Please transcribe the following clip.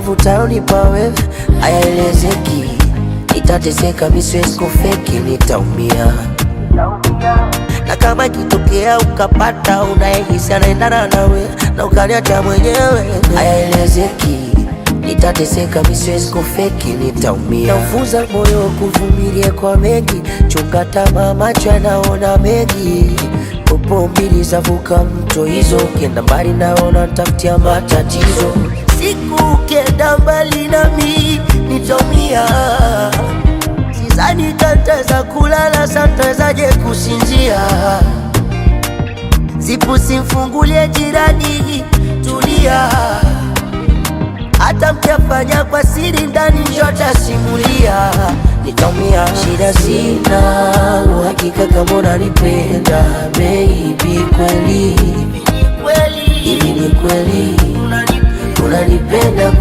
maumivu utayonipa wewe hayaelezeki. Nitateseka mimi siwezi kufeki, nitaumia. Na kama ikitokea ukapata unayehisi anaendana nawe na ukaniacha mwenyewe hayaelezeki. Nitateseka mimi siwezi kufeki, nitaumia. Naufunza moyo kuvumilia kwa mengi, chunga tamaa macho yanaona mengi. Popo mbili zavuka mto hizo, ukienda mbali naona nitafutia matatizo. Siku ukienda mbali nami nitaumia. Sidhani tataweza kulala, satawezaje kusinzia. Sipu simfungulie jirani, tulia. Hata mkiafanya kwa siri ndani njota simulia. Nitaumia. Shida sina uhakika kama unanipenda baby, kweli hivi ni kweli unanipenda?